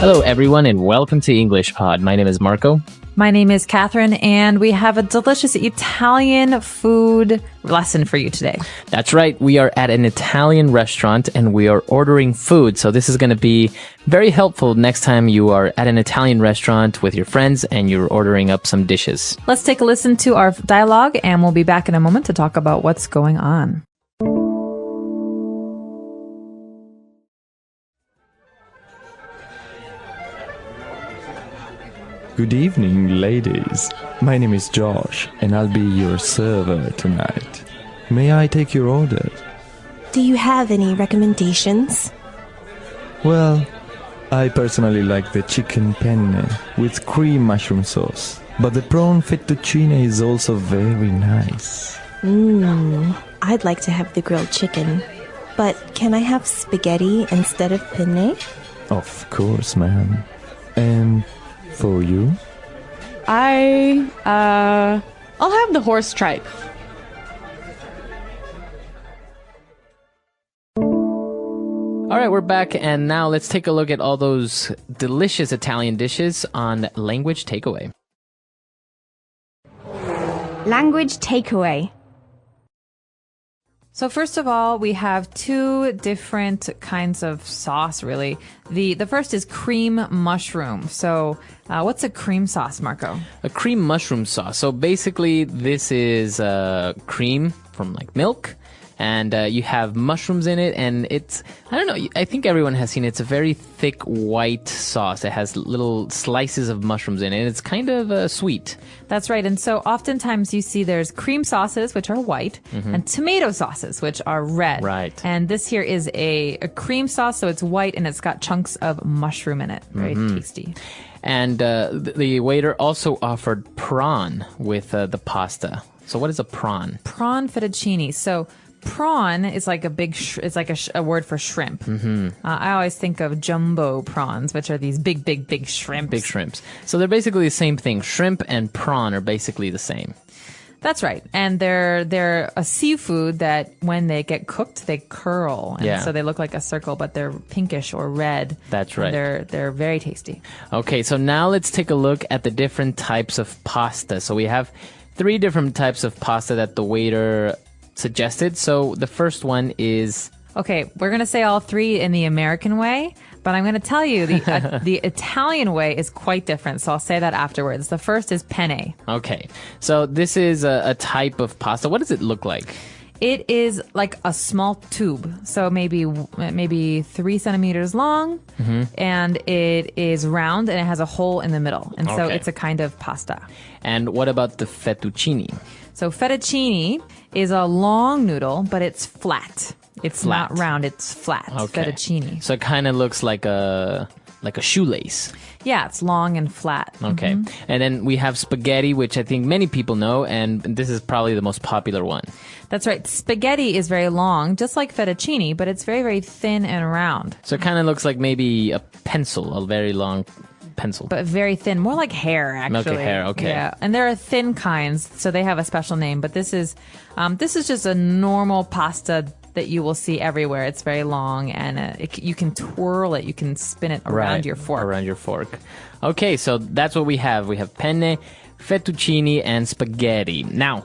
Hello, everyone, and welcome to English Pod. My name is Marco. My name is Catherine, and we have a delicious Italian food lesson for you today. That's right. We are at an Italian restaurant, and we are ordering food. So this is going to be very helpful next time you are at an Italian restaurant with your friends and you're ordering up some dishes. Let's take a listen to our dialogue, and we'll be back in a moment to talk about what's going on. Good evening, ladies. My name is Josh, and I'll be your server tonight. May I take your order? Do you have any recommendations? Well, I personally like the chicken penne with cream mushroom sauce, but the prawn fettuccine is also very nice. I'd like to have the grilled chicken, but can I have spaghetti instead of penne? Of course, ma'am. And for you? I'll have the horse tripe. All right, we're back, and now let's take a look at all those delicious Italian dishes on Language Takeaway. Language takeaway. So first of all, we have two different kinds of sauce, really. The first is cream mushroom. So what's a cream sauce, Marco? A cream mushroom sauce. So basically, this is cream from like milk. And you have mushrooms in it, and it's, I don't know, I think everyone has seen it. It's a very thick white sauce. It has little slices of mushrooms in it. It's kind of sweet. That's right. And so oftentimes you see there's cream sauces, which are white, and tomato sauces, which are red. Right. And this here is a cream sauce, so it's white, and it's got chunks of mushroom in it. Very tasty. And the waiter also offered prawn with the pasta. So what is a prawn? Prawn fettuccine. So prawn is like a big, it's like a word for shrimp. I always think of jumbo prawns, which are these big shrimps. Big shrimps. So they're basically the same thing. Shrimp and prawn are basically the same. That's right. And they're a seafood that when they get cooked, they curl. And so they look like a circle, but they're pinkish or red. That's right. They're very tasty. Okay, so now let's take a look at the different types of pasta. So we have 3 different types of pasta that the waiter suggested. So the first one is... Okay, we're going to say all 3 in the American way, but I'm going to tell you the Italian way is quite different. So I'll say that afterwards. The first is penne. Okay, so this is a type of pasta. What does it look like? It is like a small tube, so maybe 3 centimeters long, and it is round, and it has a hole in the middle. And so it's a kind of pasta. And what about the fettuccine? So fettuccine is a long noodle, but it's flat. It's Flat. not round, it's flat. Okay. Fettuccine. So it kind of looks like a shoelace. Yeah, it's long and flat. Okay. And then we have spaghetti, which I think many people know, and this is probably the most popular one. That's right. Spaghetti is very long, just like fettuccine, but it's very, very thin and round. So it kind of looks like maybe a pencil, a very long pencil. But very thin, more like hair, actually. Okay, hair, okay. Yeah, and there are thin kinds, so they have a special name. But this is just a normal pasta that you will see everywhere. It's very long, and you can twirl it, you can spin it around your fork. Around your fork. Okay, so that's what we have. We have penne, fettuccine, and spaghetti. Now,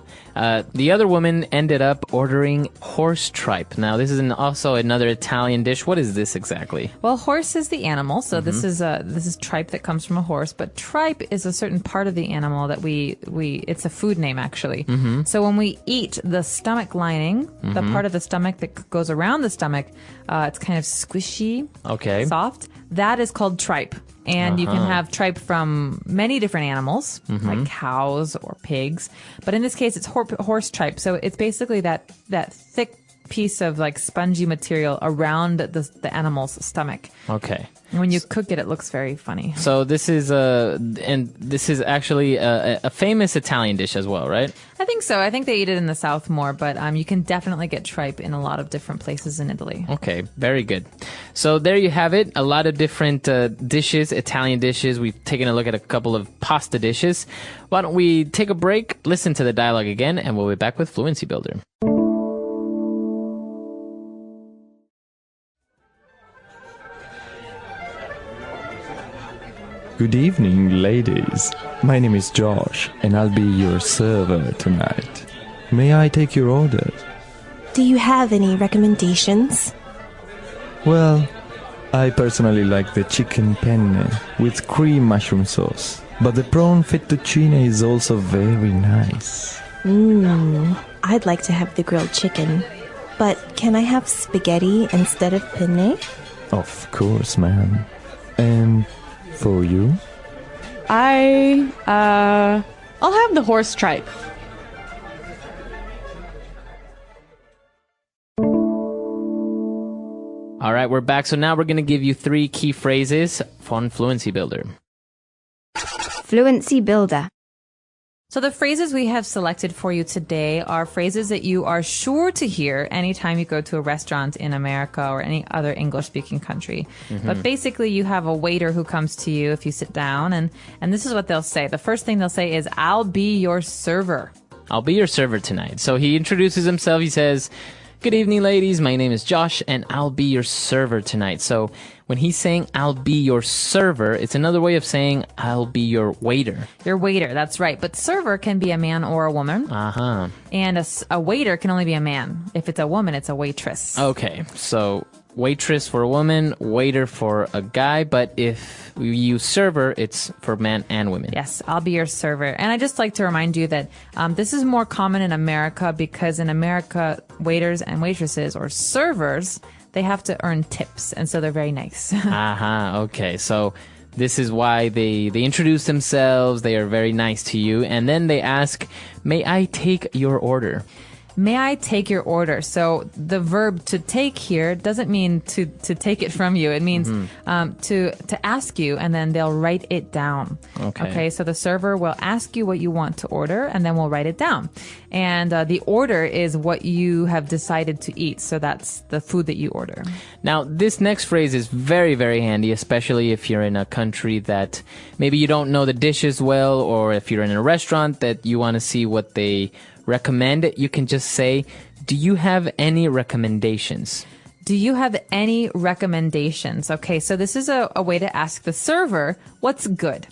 the other woman ended up ordering horse tripe. Now, this is also another Italian dish. What is this exactly? Well, horse is the animal, so this is tripe that comes from a horse. But tripe is a certain part of the animal that it's a food name actually. So when we eat the stomach lining, the part of the stomach that goes around the stomach, it's kind of squishy, soft. That is called tripe. And you can have tripe from many different animals, like cows or pigs. But in this case, it's horse tripe. So it's basically that thick piece of like spongy material around the animal's stomach. Okay. And when you cook it, it looks very funny. So this is actually a famous Italian dish as well, right? I think so. I think they eat it in the South more, but you can definitely get tripe in a lot of different places in Italy. Okay, very good. So there you have it. A lot of different dishes, Italian dishes. We've taken a look at a couple of pasta dishes. Why don't we take a break, listen to the dialogue again, and we'll be back with Fluency Builder. Good evening, ladies. My name is Josh, and I'll be your server tonight. May I take your order? Do you have any recommendations? Well, I personally like the chicken penne with cream mushroom sauce, but the prawn fettuccine is also very nice. I'd like to have the grilled chicken. But can I have spaghetti instead of penne? Of course, ma'am. And for you? I'll have the horse tripe. All right, we're back. So now we're going to give you 3 key phrases on Fluency Builder. Fluency Builder. So the phrases we have selected for you today are phrases that you are sure to hear anytime you go to a restaurant in America or any other English-speaking country. But basically, you have a waiter who comes to you if you sit down, and this is what they'll say. The first thing they'll say is, "I'll be your server." I'll be your server tonight. So he introduces himself. He says, "Good evening, ladies. My name is Josh, and I'll be your server tonight." So when he's saying, "I'll be your server," it's another way of saying, "I'll be your waiter." Your waiter, that's right. But server can be a man or a woman. Uh-huh. And a waiter can only be a man. If it's a woman, it's a waitress. Okay, so waitress for a woman, waiter for a guy, but if we use server, it's for men and women. Yes, I'll be your server. And I just like to remind you that this is more common in America because in America, waiters and waitresses or servers, they have to earn tips, and so they're very nice. Okay, so this is why they introduce themselves, they are very nice to you, and then they ask, "May I take your order?" May I take your order? So the verb to take here doesn't mean to take it from you. It means to ask you, and then they'll write it down. Okay. So the server will ask you what you want to order, and then we'll write it down. And the order is what you have decided to eat. So that's the food that you order. Now, this next phrase is very, very handy, especially if you're in a country that maybe you don't know the dishes well, or if you're in a restaurant that you want to see what they recommend. You can just say, "Do you have any recommendations?" Do you have any recommendations? Okay, so this is a way to ask the server what's good.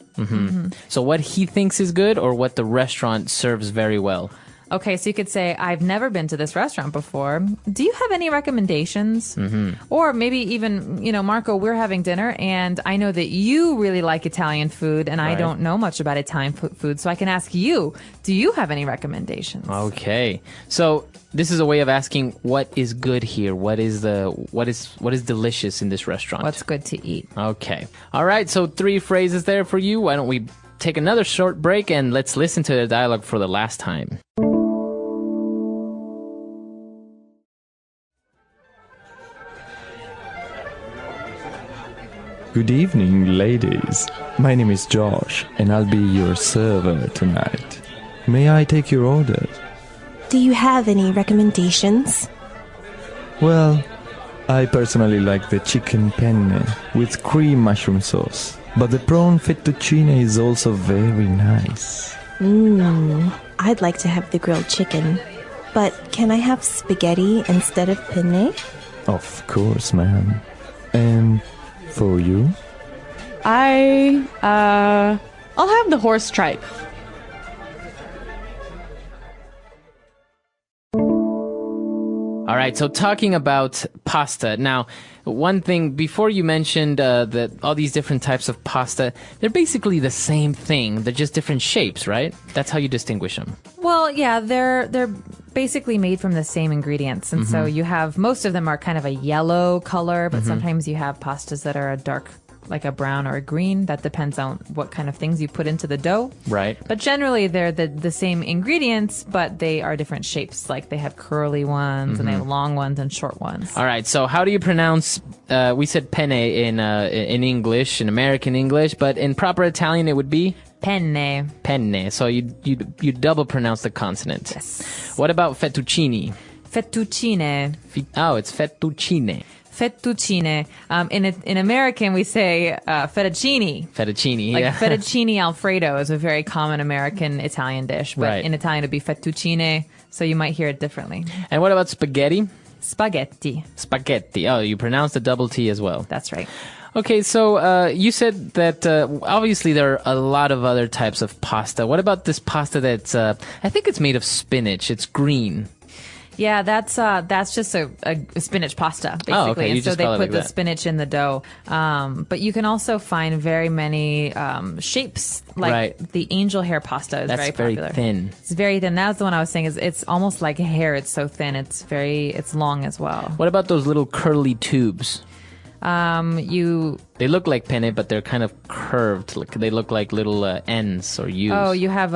So what he thinks is good or what the restaurant serves very well. Okay, so you could say, "I've never been to this restaurant before. Do you have any recommendations?" Or maybe even, Marco, we're having dinner and I know that you really like Italian food and I don't know much about Italian food. So I can ask you, do you have any recommendations? Okay. So this is a way of asking what is good here. What is delicious in this restaurant? What's good to eat? Okay. All right. So 3 phrases there for you. Why don't we take another short break and let's listen to the dialogue for the last time. Good evening, ladies. My name is Josh, and I'll be your server tonight. May I take your order? Do you have any recommendations? Well, I personally like the chicken penne with cream mushroom sauce, but the prawn fettuccine is also very nice. I'd like to have the grilled chicken. But can I have spaghetti instead of penne? Of course, ma'am. And for you? I'll have the horse tripe. All right, so talking about pasta. Now, one thing, before you mentioned that all these different types of pasta, they're basically the same thing. They're just different shapes, right? That's how you distinguish them. Well, yeah, they're basically made from the same ingredients. And so you have, most of them are kind of a yellow color, but sometimes you have pastas that are a dark, like a brown or a green. That depends on what kind of things you put into the dough. Right. But generally, they're the same ingredients, but they are different shapes. Like they have curly ones and they have long ones and short ones. All right, so how do you pronounce, we said penne in English, in American English, but in proper Italian it would be? Penne. Penne. So you double pronounce the consonant. Yes. What about fettuccine? Fettuccine. Oh, it's fettuccine. Fettuccine. In American, we say fettuccine. Fettuccine, Like yeah. fettuccine Alfredo is a very common American Italian dish, but Right. in Italian it'd be fettuccine, so you might hear it differently. And what about spaghetti? Spaghetti. Spaghetti. Oh, you pronounce the double T as well. That's right. Okay, so you said that obviously there are a lot of other types of pasta. What about this pasta that's, I think it's made of spinach. It's green. Yeah, that's just a spinach pasta, basically. Oh, okay. You And so just they call it put like the that. spinach in the dough. But you can also find very many shapes, like Right. the angel hair pasta is That's very very popular. thin. It's very thin. That's the one I was saying. It's almost like hair. It's so thin. It's long as well. What about those little curly tubes? You They look like penne, but they're kind of curved. They look like little N's or U's. you have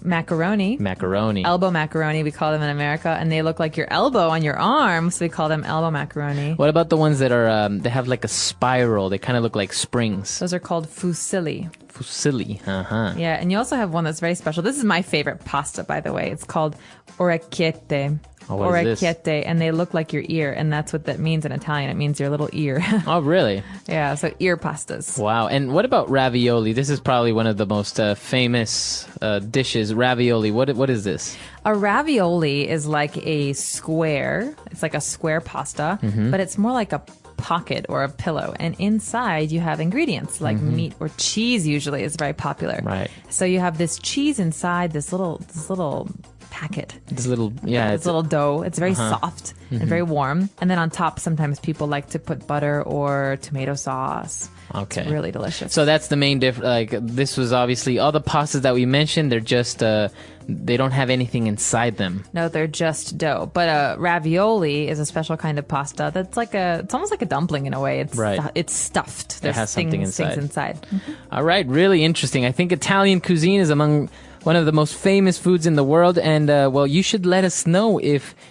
macaroni. Macaroni. Elbow macaroni, we call them in America, and they look like your elbow on your arm, so we call them elbow macaroni. What about the ones that are, they have like a spiral? They kind of look like springs. Those are called fusilli. Fusilli. Uh-huh. Yeah, and you also have one that's very special. This is my favorite pasta, by the way. It's called orecchiette. Oh, what is this? Orecchiette, and they look like your ear, and that's what that means in Italian. It means your little ear. Oh, really? Yeah, so ear pastas. Wow. And what about ravioli? This is probably one of the most famous dishes. Ravioli. What is this? A ravioli is like a square. It's like a square pasta, Mm-hmm. but it's more like a pocket or a pillow. And inside you have ingredients like meat or cheese usually is very popular. Mm-hmm. Right. So you have this cheese inside this little packet. This little, yeah. It's a little dough. It's very soft and very warm. And then on top, sometimes people like to put butter or tomato sauce. Okay. It's really delicious. So that's the main difference. Like, this was obviously all the pastas that we mentioned. They're just, they don't have anything inside them. No, they're just dough. But a ravioli is a special kind of pasta that's it's almost like a dumpling in a way. It's Right. It's stuffed. There's has something things inside. All right. Really interesting. I think Italian cuisine is among one of the most famous foods in the world. And, well, you should let us know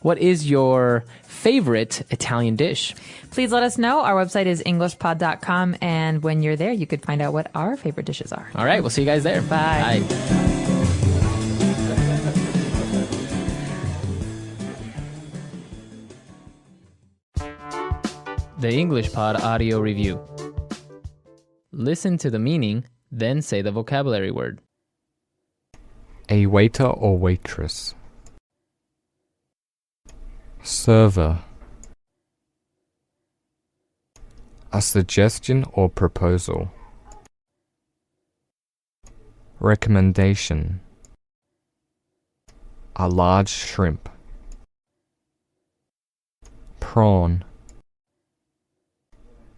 what is your favorite Italian dish. Please let us know. Our website is englishpod.com. And when you're there, you could find out what our favorite dishes are. All right. We'll see you guys there. Bye. The English Pod Audio Review. Listen to the meaning, then say the vocabulary word. A waiter or waitress. Server. A suggestion or proposal. Recommendation. A large shrimp. Prawn.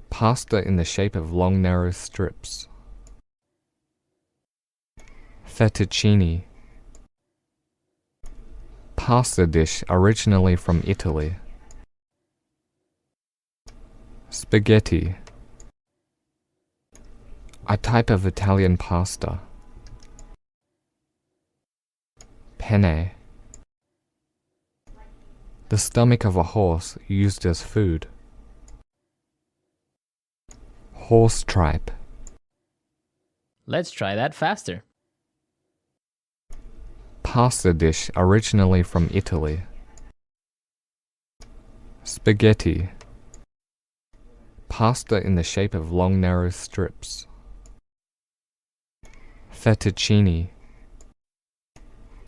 Pasta in the shape of long narrow strips. Fettuccine. Pasta dish originally from Italy. Spaghetti. A type of Italian pasta. Penne. The stomach of a horse used as food. Horse tripe. Let's try that faster. Pasta dish originally from Italy. Spaghetti. Pasta in the shape of long narrow strips. Fettuccine.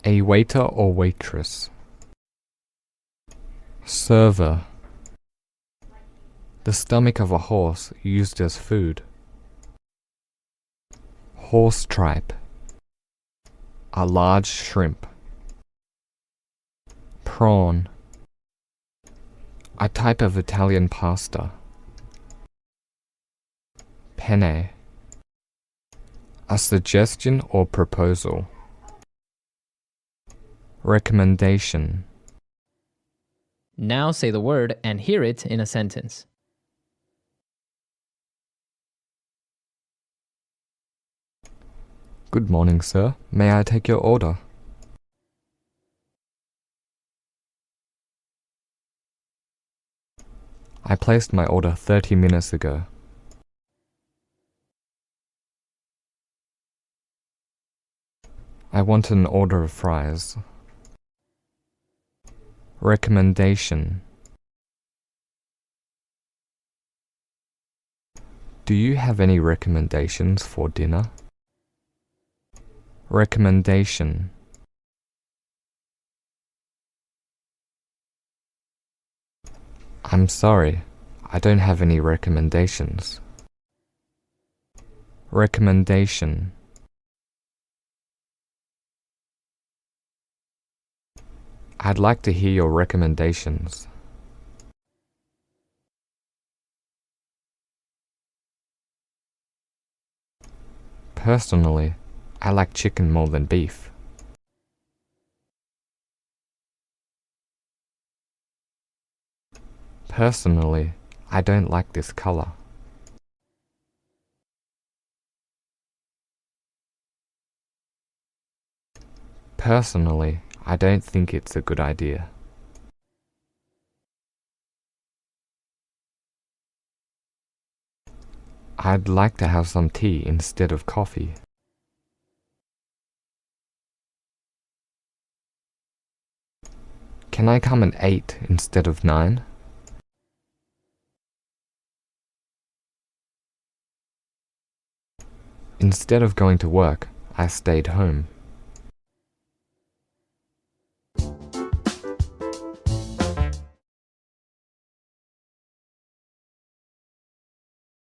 A waiter or waitress. Server. The stomach of a horse used as food. Horse tripe. A large shrimp. Prawn. A type of Italian pasta. Penne. A suggestion or proposal. Recommendation. Now say the word and hear it in a sentence. Good morning, sir. May I take your order? I placed my order 30 minutes ago. I want an order of fries. Recommendation. Do you have any recommendations for dinner? Recommendation. I'm sorry, I don't have any recommendations. Recommendation. I'd like to hear your recommendations. Personally, I like chicken more than beef. Personally, I don't like this color. Personally, I don't think it's a good idea. I'd like to have some tea instead of coffee. Can I come at 8 instead of 9? Instead of going to work, I stayed home.